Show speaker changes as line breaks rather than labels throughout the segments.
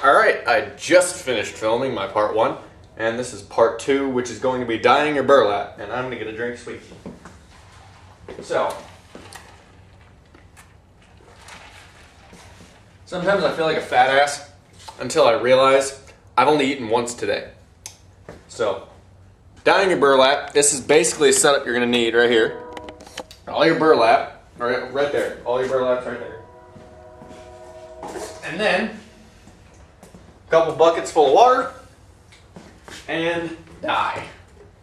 Alright, I just finished filming my part 1, and this is part 2, which is going to be dyeing your burlap, and I'm going to get a drink sweet. So, sometimes I feel like a fat ass until I realize I've only eaten once today. So, dyeing your burlap, this is basically a setup you're going to need right here. All your burlap, right there, all your burlap's right there. And then, a couple buckets full of water, and dye.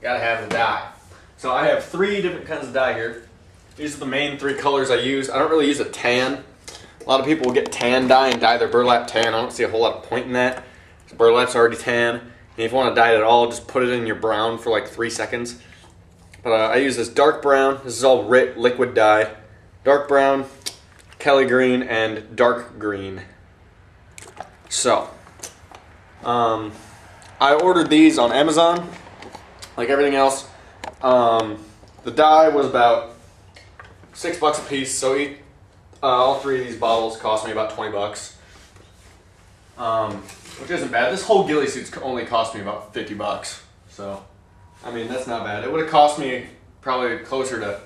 Gotta have the dye. So I have 3 different kinds of dye here. These are the main 3 colors I use. I don't really use a tan. A lot of people will get tan dye and dye their burlap tan. I don't see a whole lot of point in that. Burlap's already tan. And if you want to dye it at all, just put it in your brown for like 3 seconds. But I use this dark brown. This is all liquid dye. Dark brown, Kelly green, and dark green. So, I ordered these on Amazon, like everything else. The dye was about $6 a piece, so all 3 of these bottles cost me about 20 bucks, which isn't bad. This whole ghillie suit's only cost me about 50 bucks, so I mean that's not bad. It would have cost me probably closer to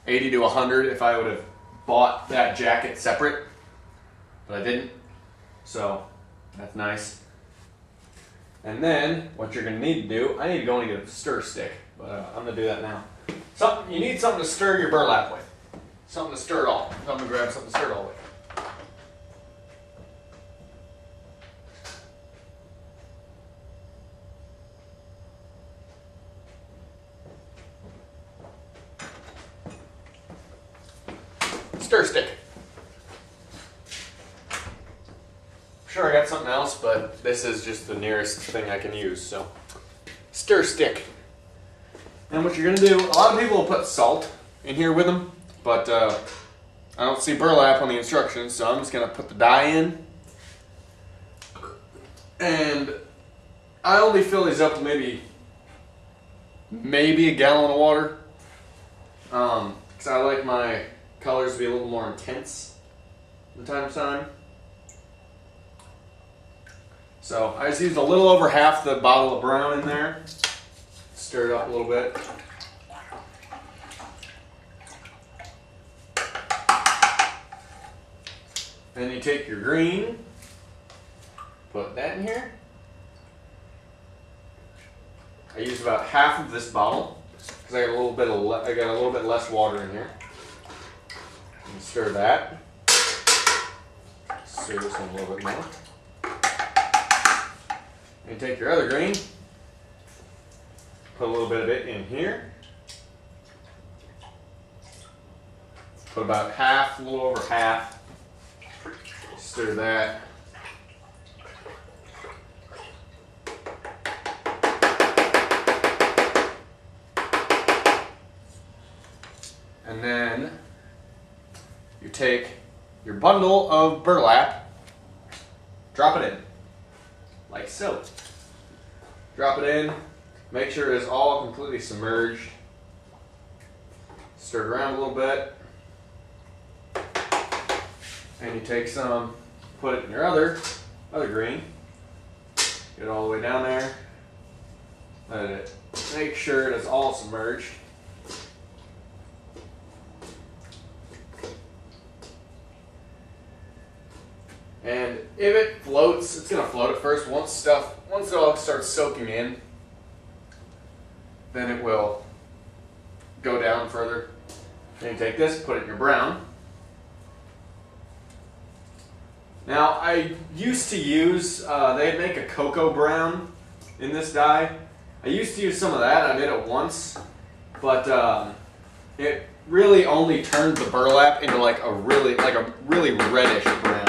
80 to 100 if I would have bought that jacket separate, but I didn't, so that's nice. And then, what you're going to need to do, I need to go and get a stir stick, but I'm going to do that now. You need something to stir your burlap with. Something to stir it all. I'm going to grab something to stir it all with. Stir stick. Sure, I got something else, but this is just the nearest thing I can use, so. Stir stick. And what you're going to do, a lot of people will put salt in here with them, but I don't see burlap on the instructions, so I'm just going to put the dye in. And I only fill these up with maybe a gallon of water, because I like my colors to be a little more intense from time to time. So I just used a little over half the bottle of brown in there. Stir it up a little bit. Then you take your green, put that in here. I used about half of this bottle because I got a little bit less water in here. And stir that. Stir this one a little bit more. And take your other green, put a little bit of it in here. Put about half, a little over half. Stir that. And then you take your bundle of burlap, drop it in. Like so. Drop it in, make sure it is all completely submerged. Stir it around a little bit. And you take some, put it in your other green. Get it all the way down there. Let it, make sure it is all submerged. And if it floats, it's going to float at first. Once it all starts soaking in, then it will go down further. Then you take this, put it in your brown. Now, I used to use, they make a cocoa brown in this dye. I used to use some of that. I did it once, but it really only turned the burlap into like a really reddish brown.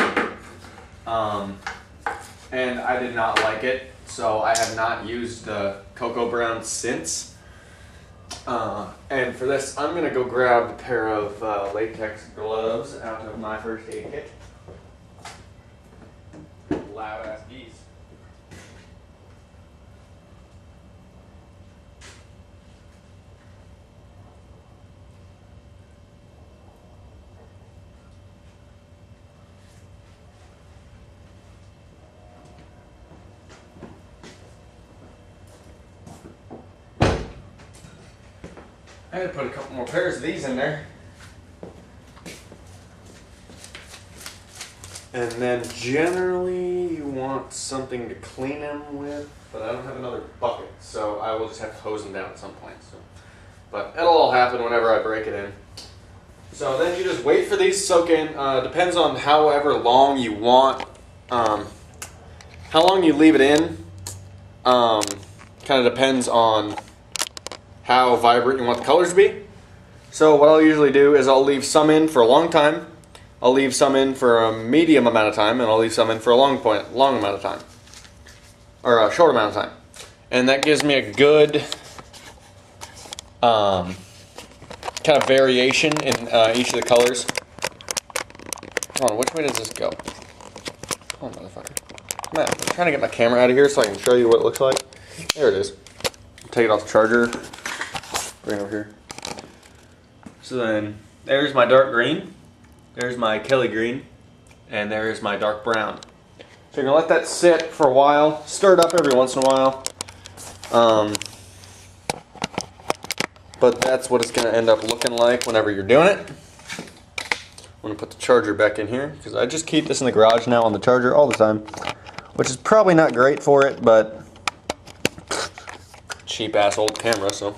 And I did not like it, so I have not used the cocoa brown since. And for this, I'm going to go grab a pair of latex gloves out of my first aid kit. Loud ass geese. I gotta put a couple more pairs of these in there. And then generally you want something to clean them with, but I don't have another bucket, so I will just have to hose them down at some point. So, but it'll all happen whenever I break it in. So then you just wait for these to soak in. Depends on however long you want, how long you leave it in. Kind of depends on how vibrant you want the colors to be. So what I'll usually do is I'll leave some in for a long time, I'll leave some in for a medium amount of time, and I'll leave some in for a long amount of time, or a short amount of time. And that gives me a good kind of variation in each of the colors. Come on, which way does this go? Come on, motherfucker. Come on, I'm trying to get my camera out of here so I can show you what it looks like. There it is. Take it off the charger. Bring it over here. So then, there's my dark green. There's my Kelly green. And there's my dark brown. So you're going to let that sit for a while. Stir it up every once in a while. But that's what it's going to end up looking like whenever you're doing it. I'm going to put the charger back in here, because I just keep this in the garage now on the charger all the time. Which is probably not great for it, but cheap ass old camera, so.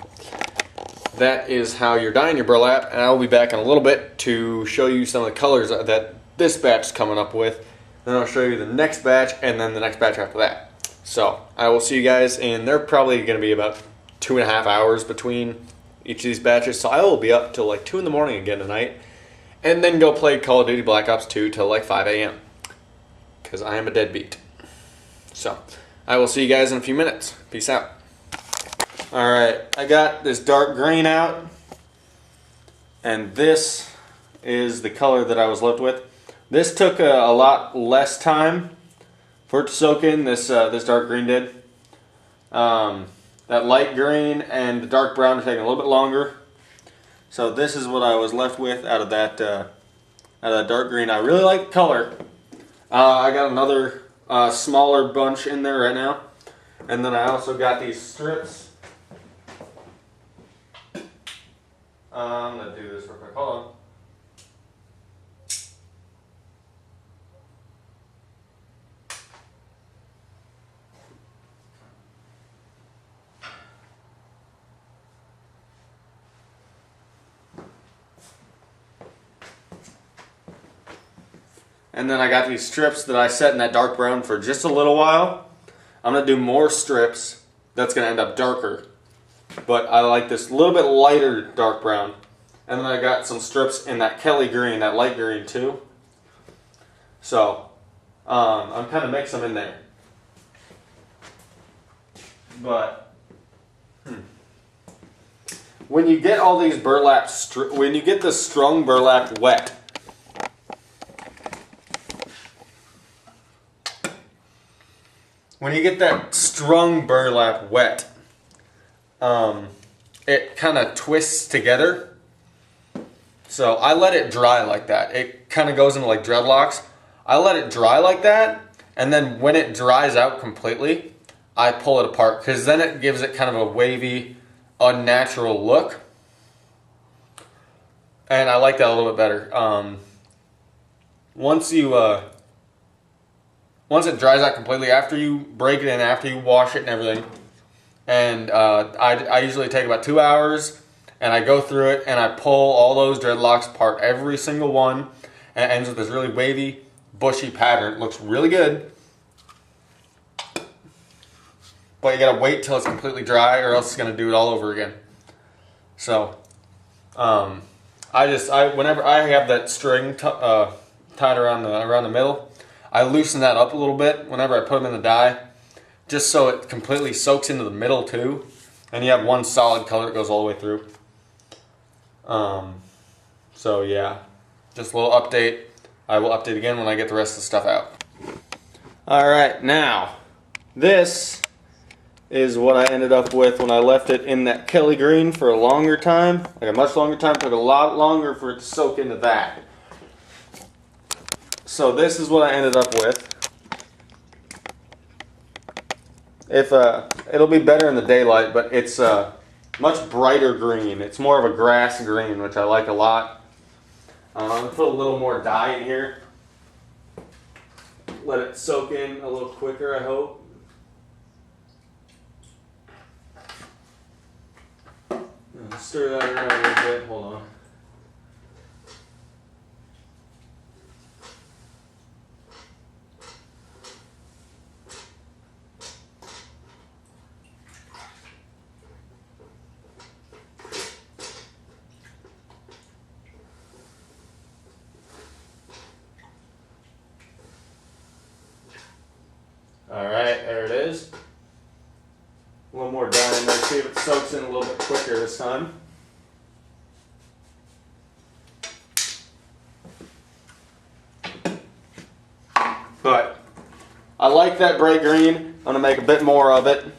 That is how you're dyeing your burlap, and I'll be back in a little bit to show you some of the colors that this batch is coming up with. Then I'll show you the next batch, and then the next batch after that. So, I will see you guys, and they're probably going to be about 2.5 hours between each of these batches, so I will be up till like 2 in the morning again tonight, and then go play Call of Duty Black Ops 2 till like 5 a.m. because I am a deadbeat. So, I will see you guys in a few minutes. Peace out. Alright, I got this dark green out, and this is the color that I was left with. This took a lot less time for it to soak in, this dark green did. That light green and the dark brown are taking a little bit longer. So this is what I was left with out of that dark green. I really like the color. I got another smaller bunch in there right now. And then I also got these strips. I'm going to do this real quick. Hold on. And then I got these strips that I set in that dark brown for just a little while. I'm going to do more strips. That's going to end up darker. But I like this little bit lighter dark brown. And then I got some strips in that Kelly green, that light green too. So, I'm kind of mixing them in there. But, when you get all these burlap, when you get the strung burlap wet, when you get that strung burlap wet, it kind of twists together. So I let it dry like that. It kind of goes into like dreadlocks. I let it dry like that, and then when it dries out completely, I pull it apart, because then it gives it kind of a wavy, unnatural look. And I like that a little bit better. Once it dries out completely, after you break it in, after you wash it and everything, and I usually take about 2 hours, and I go through it and I pull all those dreadlocks apart, every single one, and it ends with this really wavy, bushy pattern. It looks really good, but you gotta wait till it's completely dry, or else it's gonna do it all over again. So, whenever I have that string tied around the middle, I loosen that up a little bit whenever I put them in the dye, just so it completely soaks into the middle too, and you have one solid color that goes all the way through. So yeah, just a little update. I will update again when I get the rest of the stuff out. Alright, now, this is what I ended up with when I left it in that Kelly green for a longer time, like a much longer time. It took a lot longer for it to soak into that. So this is what I ended up with. It'll be better in the daylight, but it's much brighter green. It's more of a grass green, which I like a lot. I'm going to put a little more dye in here. Let it soak in a little quicker, I hope. Stir that around a little bit. Hold on. Alright, there it is. A little more dye in there, see if it soaks in a little bit quicker this time. But I like that bright green. I'm going to make a bit more of it. I'm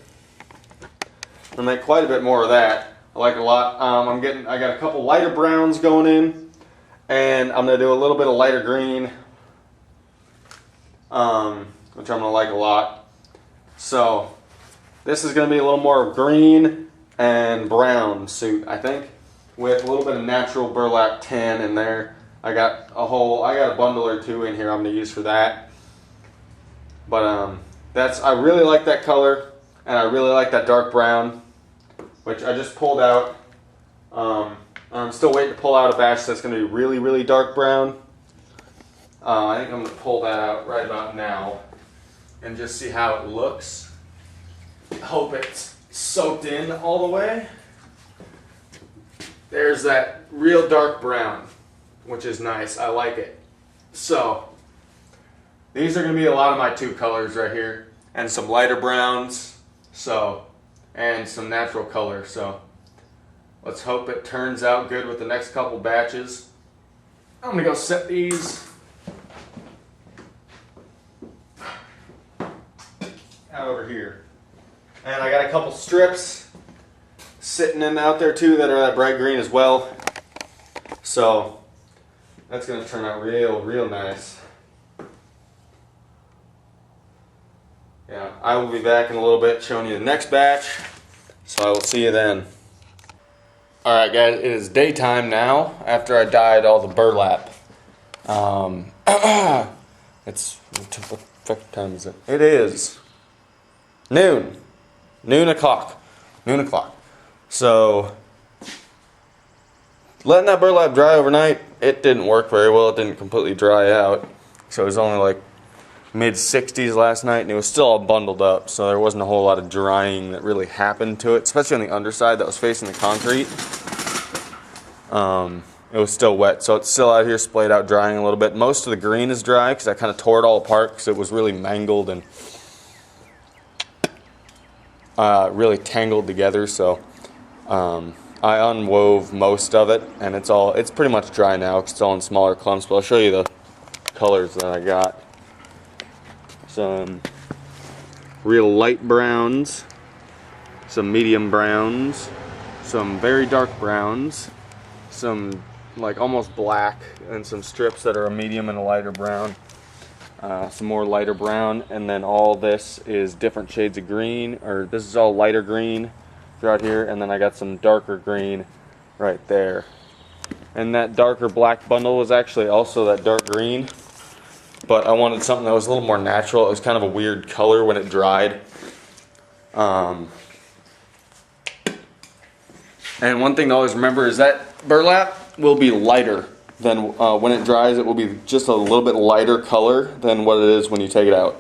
going to make quite a bit more of that. I like it a lot. I got a couple lighter browns going in, and I'm going to do a little bit of lighter green, which I'm going to like a lot. So this is going to be a little more green and brown suit, I think, with a little bit of natural burlap tan in there. I got a bundle or two in here I'm going to use for that. But I really like that color, and I really like that dark brown, which I just pulled out. I'm still waiting to pull out a batch that's going to be really, really dark brown. I think I'm going to pull that out right about now and just see how it looks. Hope it's soaked in all the way. There's that real dark brown, which is nice. I like it. So these are going to be a lot of my two colors right here, and some lighter browns, and some natural color. So let's hope it turns out good with the next couple batches. I'm going to go set these out over here. And I got a couple strips sitting out there too that are that bright green as well. So that's going to turn out real nice. Yeah, I will be back in a little bit showing you the next batch. So I will see you then. Alright guys, it is daytime now after I dyed all the burlap. What time is it? It is noon. Noon o'clock. So letting that burlap dry overnight, it didn't work very well. It didn't completely dry out. So it was only like mid-60s last night, and it was still all bundled up, so there wasn't a whole lot of drying that really happened to it, especially on the underside that was facing the concrete. It was still wet, so it's still out here splayed out drying a little bit. Most of the green is dry because I kind of tore it all apart because it was really mangled and really tangled together. So I unwove most of it, and it's pretty much dry now because it's all in smaller clumps. But I'll show you the colors that I got. Some real light browns, some medium browns, some very dark browns, some like almost black, and some strips that are a medium and a lighter brown, some more lighter brown, and then all this is different shades of green, or this is all lighter green throughout here, and then I got some darker green right there. And that darker black bundle was actually also that dark green. But I wanted something that was a little more natural. It was kind of a weird color when it dried. And one thing to always remember is that burlap will be lighter than when it dries. It will be just a little bit lighter color than what it is when you take it out.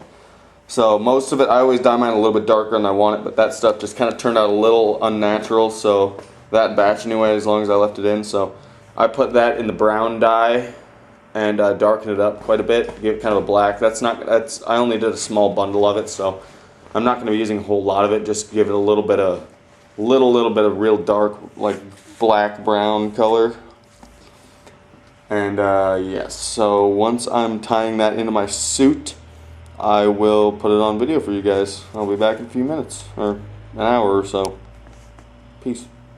So most of it, I always dye mine a little bit darker than I want it, but that stuff just kind of turned out a little unnatural. So that batch anyway, as long as I left it in. So I put that in the brown dye and darken it up quite a bit, give it kind of a black. I only did a small bundle of it, so I'm not going to be using a whole lot of it. Just give it a little bit of real dark, like black brown color. And yes, so once I'm tying that into my suit, I will put it on video for you guys. I'll be back in a few minutes, or an hour or so. Peace.